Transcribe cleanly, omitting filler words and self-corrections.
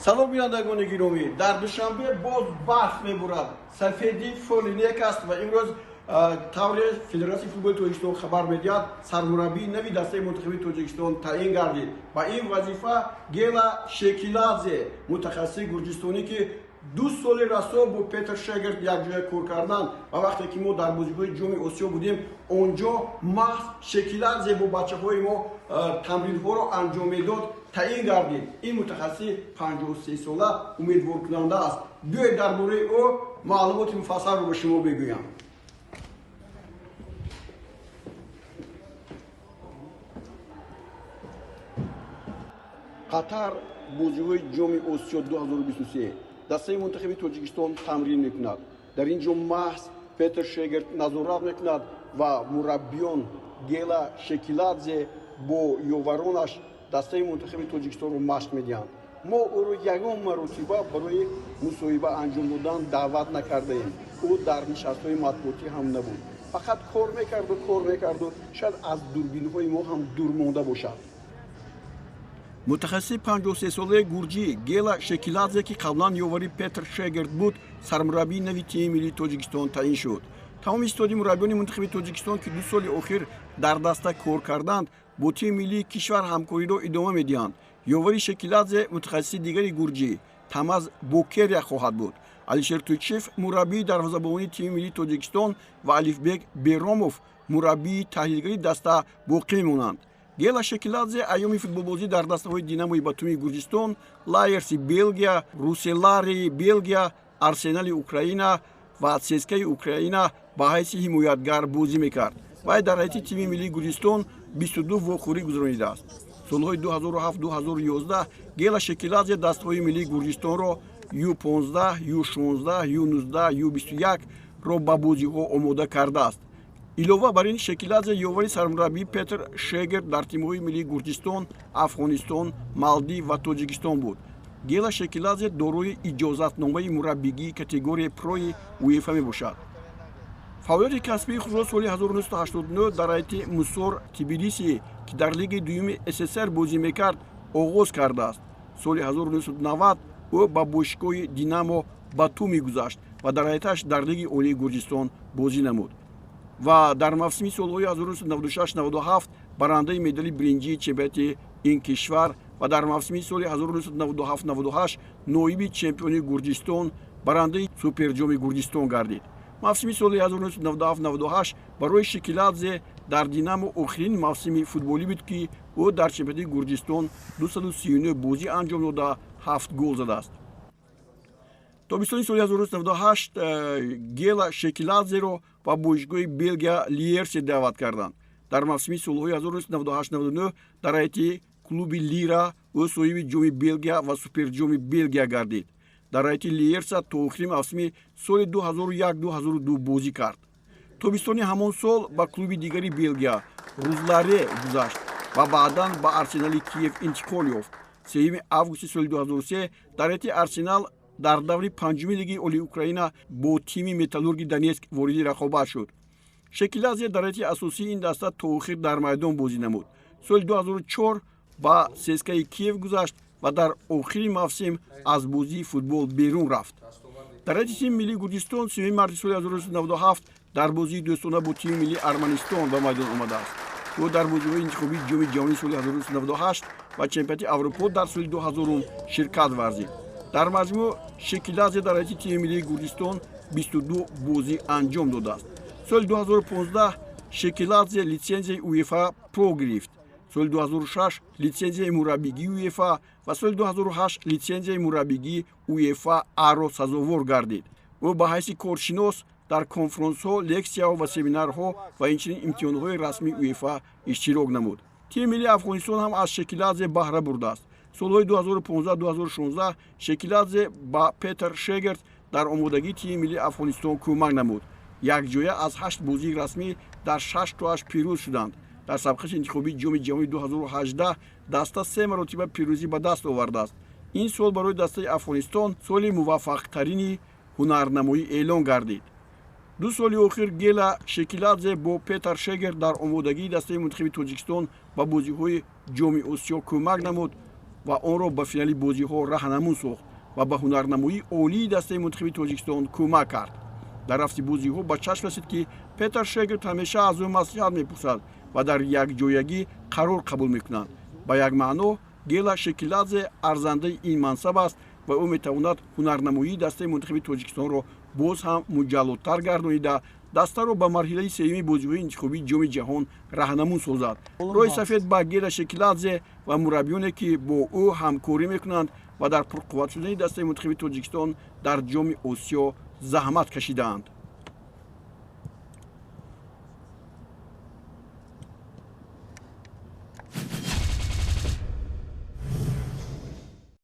салом бинандагони гиромӣ, дар душанбе боз баҳс мебурад. Сафеди Фолинек аст ва имрӯз тавре Федератсияи футболи Тоҷикистон хабар медиҳад, сармураббии нави дастаи мунтахаби Тоҷикистон таъин гардид. Ба ин вазифа Гела Шекиладзе, мутахассиси гурҷистонӣ ки 2 соли расо бо Петр Шегерт якҷоя кор кардан ва вақте ки мо дар бозиҳои ҷоми Осиё будем, онҷо маҳз Шекиладзе бо бачаҳои мо тамринҳоро анҷом медод, таъин гардид. Ин мутахассис 53 сола умедворкунанда аст. Биёед дар бораи ӯ маълумоти муфассалро ба шумо бигӯям. қатар бозиҳои ҷоми Осиё 2023 дастаи мунтахаби Тоҷикистон тамрин мекунад. Дар ин ҷо маҳз Петр Шегерт назорат мекунад ва мураббиён Гела Шекиладзе бо ёваронаш дастаи мунтахаби Тоҷикистонро машқ медиҳанд. мо ӯро ягон маротиба барои мусоҳиба анҷом додан даъват накардаем. ӯ дар нишастҳои матбуотӣ ҳам набуд. фақат кор мекарду шояд аз дурбинҳои мо ҳам дур монда бошад. мутахассиси 53 солаи гурҷӣ Гела Шекиладзе ки қаблан ёвари Петр Шегерт буд, сармураббии нави тими миллии Тоҷикистон таъин шуд. тамоми иттиҳоди мураббиёни мунтахаби Тоҷикистон ки 2 соли охир дар даста кор карданд, бо тими миллии кишвар ҳамкориро идома медиҳанд. ёвари Шекиладзе мутахассиси дигари гурҷӣ Тамаз Бокерия хоҳад буд. Алишер Тӯйчиев мураббии дарвозабони тими миллии Тоҷикистон ва Алифбек Беромов мураббии таҳлилгари даста боқӣ мемонанд. Гела Шекиладзе айёми футболбозӣ дар дастаҳои Динамои Батумии Гурҷистон, Лайерси Белгия, Руселарии Белгия, Арсенали Украина ва ЦСКаи Украина ба ҳайси ҳимоятгар бозӣ мекард. вай дар ҳайати тими миллии Гурҷистон 22 вохӯрӣ гузаронидааст. солҳои 2007-2011 Гела Шекиладзе дастаҳои миллии Гурҷистонро Ю-15, Ю-16, Ю-19, Ю-21ро ба бозиҳо омода кардааст. илова бар ин, Шекиладзе ёвари сармураббии Петр Шегерт дар тимҳои миллии Гурҷистон, Афғонистон, Малдив ва Тоҷикистон буд. Гела Шекиладзе дорои иҷозатномаи мураббигии категорияи прои УЕФА мебошад. фаъолияти касбии худро соли 1989 дар ҳайати Мусор Тбилиси ки дар лигаи дуюми СССР бозӣ мекард, оғоз кардааст. соли 1990 ӯ ба бошгоҳи Динамо Батуми гузашт ва дар ҳайаташ дар лигаи олии Гурҷистон бозӣ намуд ва дар мавсими солҳои 1996-97 барандаи медали бринҷии чемпионати ин кишвар ва дар мавсими соли 1997-98 ноиби чемпиони Гурҷистон, барандаи суперҷоми Гурҷистон гардид. мавсими соли 1997-98 барои Шекиладзе дар Динамо охирин мавсими футболӣ буд ки ӯ дар чемпионати Гурҷистон 239 бозӣ анҷом дода 7 гол задааст. тобистони соли 1998 Гела Шекиладзеро ба бошгоҳи Белгия Лиерсе даъват карданд. дар мавсими солҳои 1998-99 дар ҳайати клуби Лира ӯ соҳиби ҷоми Белгия ва суперҷоми Белгия гардид. дар ҳайати Лиерса то охири мавсими соли 2001-2002 бозӣ кард. тобистони ҳамон сол ба клуби дигари Белгия Рузларе гузашт ва баъдан ба Арсенали Киев интиқол ёфт. 3 августи соли 2003 дар ҳайати Арсенал дар даври панҷуми лигаи олии Украина бо тими Металлурги Донецк вориди рақобат шуд. Шекиладзе дар ҳайати асосии ин даста то охир дар майдон бозӣ намуд. соли 2004 ба ЦСКаи Киев гузашт ва дар охири мавсим аз бозии футбол берун рафт. дар ҳайати тими миллии Гурҷистон 3 марти соли 1997 дар бозии дӯстона бо тими миллии Арманистон ба майдон омадааст. ӯ дар бозиҳои интихобии ҷоми ҷаҳонии соли 1998 ва чемпионати Аврупо дар соли 2000 ширкат варзид. дар маҷмӯъ Шекиладзе дар ҳайати тими миллии Гурҷистон 22 бозӣ анҷом додааст. соли 2015 Шекиладзе литсензияи УЕФА Про гирифт. соли 2006 литсензияи мураббигии УЕФА ва соли 2008 литсензияи мураббигии УЕФА Аро сазовор гардид. ӯ ба ҳайси коршинос дар конфронсҳо, лексияҳо ва семинарҳо ва инчунин имтиҳонҳои расмии УЕФА иштирок намуд. тими миллии Афғонистон ҳам аз Шекиладзе баҳра бурдааст. солҳои 2015-2016 Шекиладзе ба Петр Шегерт дар омодагии тими миллии Афғонистон кӯмак намуд. якҷоя аз 8 бозии расмӣ дар 6 тоаш пирӯз шуданд. дар сабқати интихобии ҷоми ҷаҳонии 2018 даста 3 маротиба пирӯзӣ ба даст овардааст. ин сол барои дастаи Афғонистон соли муваффақтарини ҳунарнамоӣ эълон гардид. 2 соли охир Гела Шекиладзе бо Петр Шегерт дар омодагии дастаи мунтахаби Тоҷикистон ба бозиҳои ҷоми Осиё кӯмак намуд ва онро ба финалӣ бозиҳо раҳнамун сохт ва ба ҳунарнамоии олии дастаи мунтахаби Тоҷикистон кӯмак кард. дар рафти бозиҳо ба чашм расид, ки Петр Шегирд ҳамеша аз ӯ маслиҳат мепурсад ва дар якҷоягӣ қарор қабул мекунад. ба як маъно Гела Шекиладзе арзандаи ин мансаб аст ва ӯ метавонад ҳунарнамоии дастаи мунтахаби Тоҷикистонро боз ҳам муҷаллодтар гардонида дастаро ба марҳилаи сеюми бозиҳои интихобии ҷоми ҷаҳон раҳнамун созад. роҳи сафед ба Гела Шекиладзе ва мураббиёне, ки бо ӯ ҳамкорӣ мекунанд ва дар пурқувват шудани дастаи мунтахаби Тоҷикистон дар ҷоми Осиё заҳмат кашидаанд.